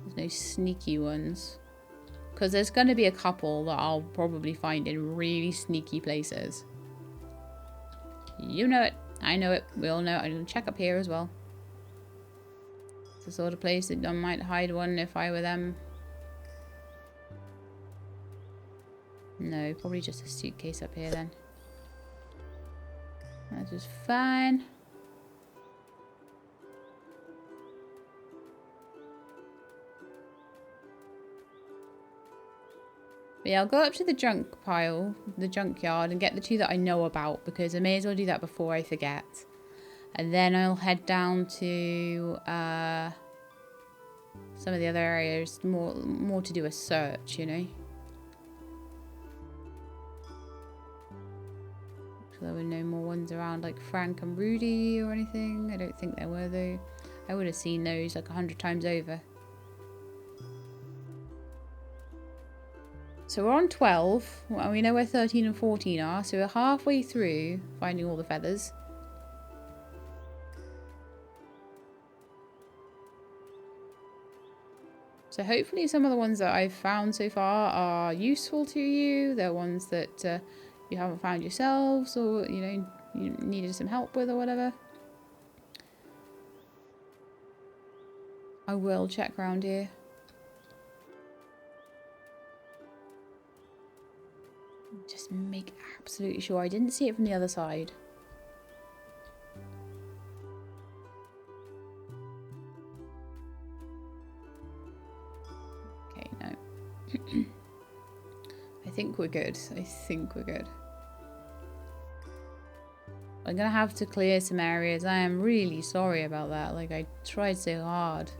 there's no sneaky ones. Because there's going to be a couple that I'll probably find in really sneaky places. You know it. I know it. We all know it. I'm going to check up here as well. It's the sort of place that I might hide one if I were them. No, probably just a suitcase up here then. That's just fine. But yeah, I'll go up to the junk pile, the junkyard, and get the 2 that I know about, because I may as well do that before I forget. And then I'll head down to some of the other areas, more to do a search, you know. So there were no more ones around like Frank and Rudy or anything. I don't think there were though. I would have seen those like 100 times over. So we're on 12. Well, we know where 13 and 14 are. So we're halfway through finding all the feathers. So hopefully some of the ones that I've found so far are useful to you. They're ones that you haven't found yourselves, or, you know, you needed some help with or whatever. I will check around here. Just make absolutely sure I didn't see it from the other side. Okay, no. I think we're good. I think we're good. I'm gonna have to clear some areas. I am really sorry about that. Like, I tried so hard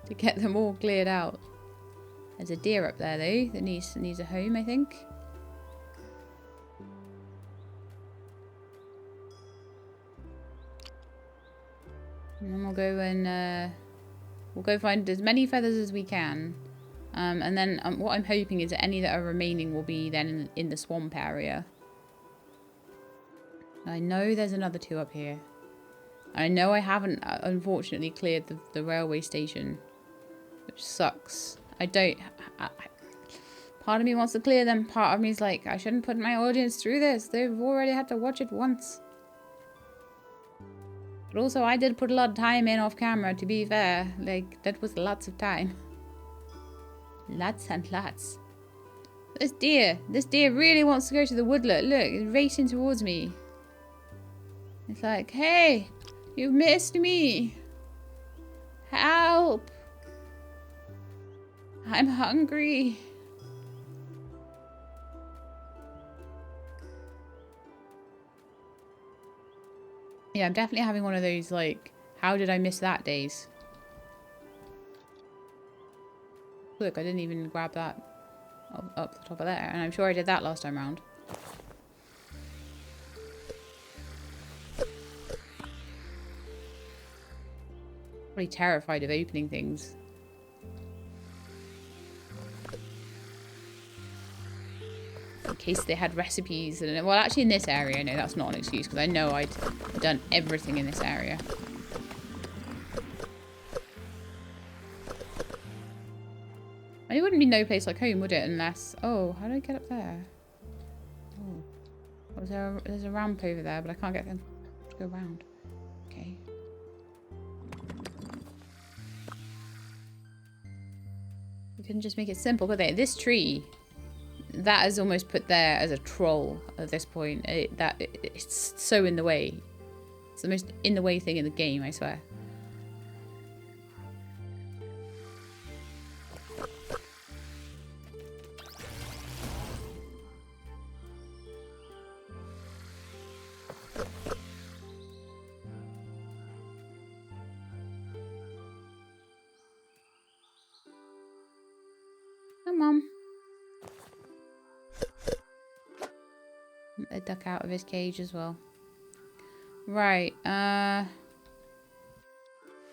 to get them all cleared out. There's a deer up there though that needs a home, I think. And then we'll go find as many feathers as we can. And then what I'm hoping is that any that are remaining will be then in the swamp area. I know there's another 2 up here. I know I haven't, unfortunately, cleared the railway station, which sucks. Part of me wants to clear them. Part of me is like, I shouldn't put my audience through this. They've already had to watch it once. But also, I did put a lot of time in off camera, to be fair. Like, that was lots of time. Lots and lots. This deer really wants to go to the woodlet. Look, it's racing towards me. It's like, hey, you missed me. Help. I'm hungry. Yeah, I'm definitely having one of those, like, how did I miss that days? Look, I didn't even grab that up the top of there. And I'm sure I did that last time round. Probably terrified of opening things. In case they had recipes. And, well, actually in this area, no, that's not an excuse. Because I know I'd done everything in this area. It wouldn't be no place like home, would it? Unless... Oh, how do I get up there? Oh. There's a ramp over there, but I can't get them to go around. Okay. We couldn't just make it simple, could they? This tree, that is almost put there as a troll at this point. It's so in the way. It's the most in the way thing in the game, I swear. duck out of his cage as well. Right,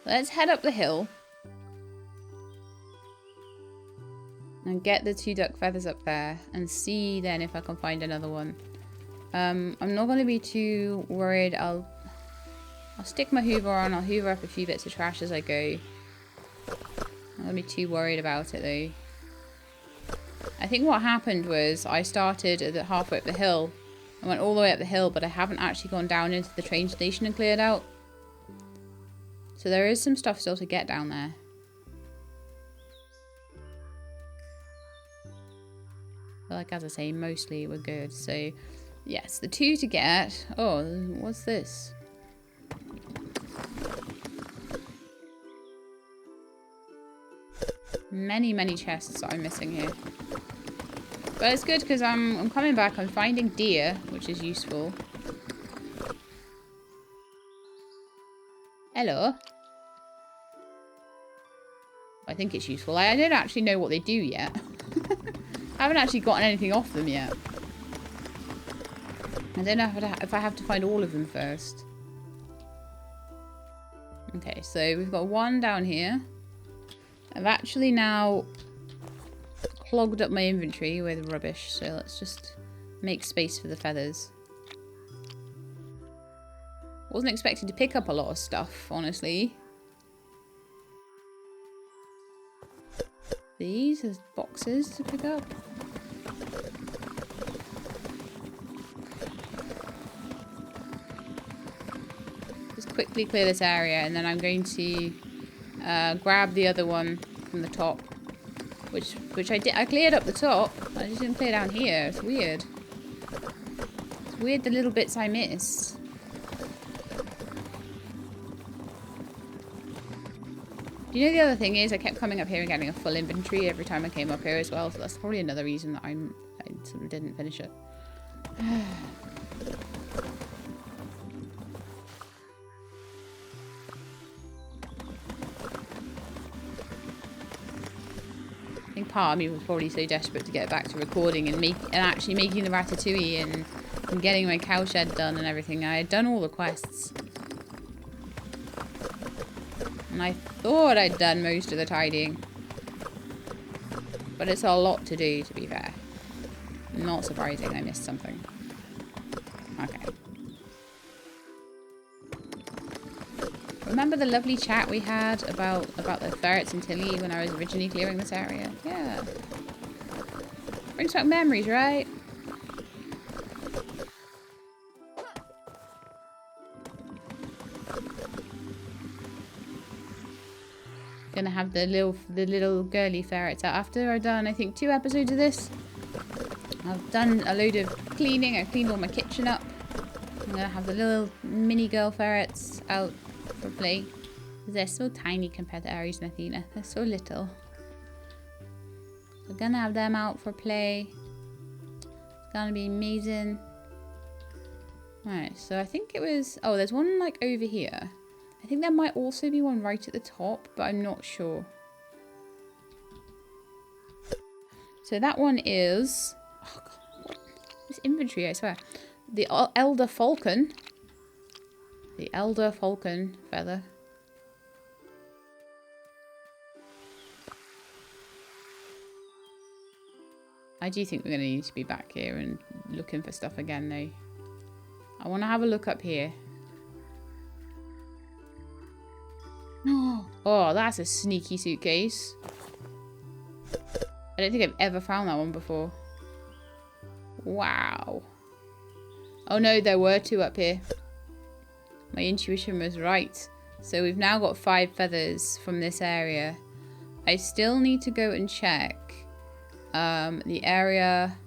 let's head up the hill. And get the 2 duck feathers up there. And see then if I can find another one. I'm not going to be too worried. I'll stick my hoover on. I'll hoover up a few bits of trash as I go. I'm not going to be too worried about it though. I think what happened was I started at halfway up the hill. I went all the way up the hill, but I haven't actually gone down into the train station and cleared out. So there is some stuff still to get down there. But like as I say, mostly we're good. So yes, the 2 to get. Oh, what's this? Many chests that I'm missing here. But it's good because I'm coming back. I'm finding deer, which is useful. Hello. I think it's useful. I don't actually know what they do yet. I haven't actually gotten anything off them yet. I don't know if I have to find all of them first. Okay, so we've got 1 down here. I've actually now clogged up my inventory with rubbish, so let's just make space for the feathers. Wasn't expecting to pick up a lot of stuff, honestly. These as boxes to pick up. Just quickly clear this area, and then I'm going to grab the other one from the top, which I did. I cleared up the top. I just didn't clear down here. It's weird. It's weird the little bits I missed. You know, the other thing is I kept coming up here and getting a full inventory every time I came up here as well, so that's probably another reason that I sort of didn't finish it. I think part of me was probably so desperate to get back to recording and actually making the ratatouille and getting my cow shed done and everything. I had done all the quests. And I thought I'd done most of the tidying. But it's a lot to do, to be fair. Not surprising I missed something. Okay. Remember the lovely chat we had about the ferrets and Tilly when I was originally clearing this area? Yeah. Brings back memories, right? Gonna have the little girly ferrets out after I've done I think 2 episodes of this. I've done a load of cleaning. I cleaned all my kitchen up. I'm gonna have the little mini girl ferrets out for play. They're so tiny compared to Aries and Athena. They're so little. We're gonna have them out for play. It's gonna be amazing. Right, so I think it was... Oh, there's one like over here. I think there might also be one right at the top, but I'm not sure. So that one is... Oh God, what? This inventory, I swear. The Elder Falcon. The Elder Falcon feather. I do think we're going to need to be back here and looking for stuff again, though. I want to have a look up here. Oh, that's a sneaky suitcase. I don't think I've ever found that one before. Wow. Oh no, there were 2 up here. My intuition was right. So we've now got 5 feathers from this area. I still need to go and check the area,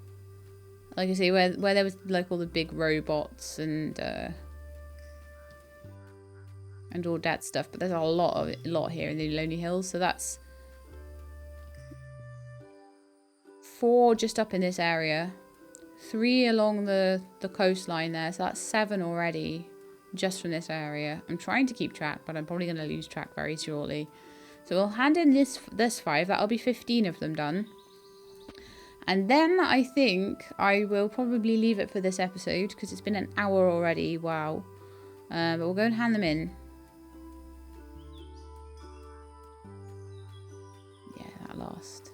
like I say, where there was like all the big robots and all that stuff. But there's a lot here in the Lonely Hills. So that's 4 just up in this area, 3 along the coastline there. So that's 7 already just from this area. I'm trying to keep track, but I'm probably going to lose track very shortly. So we'll hand in this 5. That'll be 15 of them done. And then I think I will probably leave it for this episode because it's been an hour already. Wow. But we'll go and hand them in. Yeah, that last.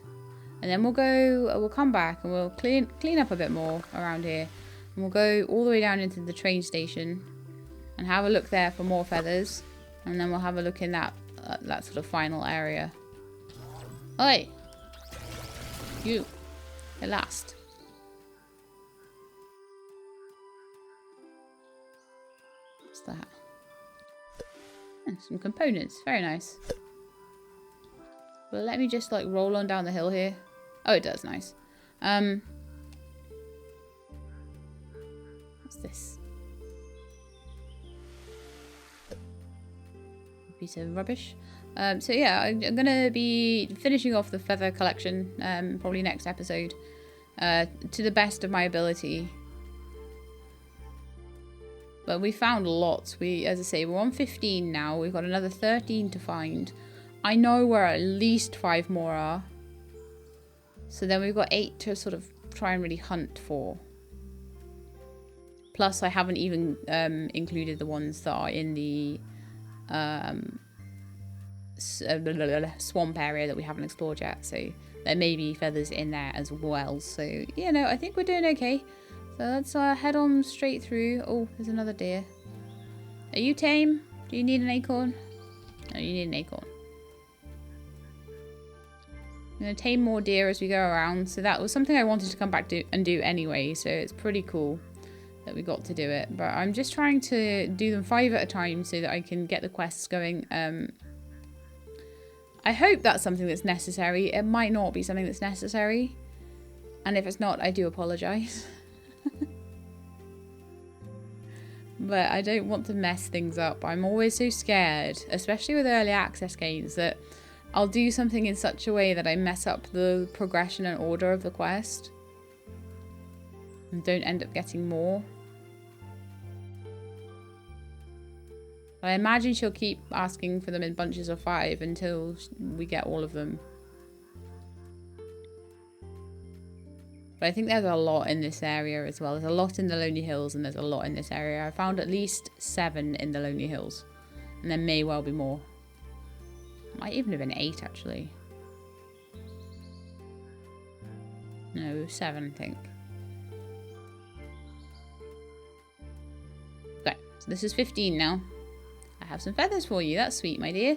And then we'll come back and we'll clean up a bit more around here. And we'll go all the way down into the train station and have a look there for more feathers. And then we'll have a look in that sort of final area. Oi! You. At last. What's that? Oh, some components. Very nice. Well, let me just like roll on down the hill here. Oh, it does. Nice. What's this? A piece of rubbish. So yeah, I'm going to be finishing off the feather collection probably next episode to the best of my ability. But we found lots. As I say, we're on 15 now. We've got another 13 to find. I know where at least 5 more are. So then we've got 8 to sort of try and really hunt for. Plus I haven't even included the ones that are in the swamp area that we haven't explored yet, so there may be feathers in there as well. So you know, I think we're doing okay. So let's head on straight through. Oh, there's another deer. Are you tame? Do you need an acorn? No, you need an acorn. I'm gonna tame more deer as we go around. So that was something I wanted to come back to and do anyway, so it's pretty cool that we got to do it. But I'm just trying to do them 5 at a time so that I can get the quests going. I hope that's something that's necessary. It might not be something that's necessary. And if it's not, I do apologise. But I don't want to mess things up. I'm always so scared, especially with early access games, that I'll do something in such a way that I mess up the progression and order of the quest. And don't end up getting more. I imagine she'll keep asking for them in bunches of 5 until we get all of them. But I think there's a lot in this area as well. There's a lot in the Lonely Hills and there's a lot in this area. I found at least 7 in the Lonely Hills. And there may well be more. Might even have been 8 actually. No, 7 I think. Okay, so this is 15 now. I have some feathers for you. That's sweet, my dear.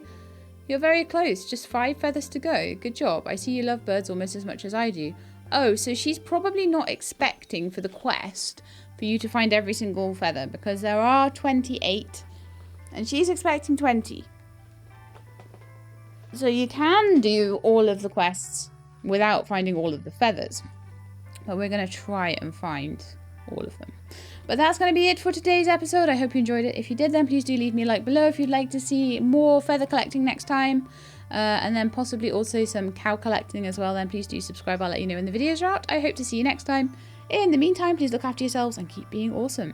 You're very close. Just 5 feathers to go. Good job. I see you love birds almost as much as I do. Oh, so she's probably not expecting for the quest for you to find every single feather, because there are 28 and she's expecting 20. So you can do all of the quests without finding all of the feathers. But we're going to try and find all of them. But that's going to be it for today's episode. I hope you enjoyed it. If you did, then please do leave me a like below if you'd like to see more feather collecting next time. And then possibly also some cow collecting as well. Then please do subscribe. I'll let you know when the videos are out. I hope to see you next time. In the meantime, please look after yourselves and keep being awesome.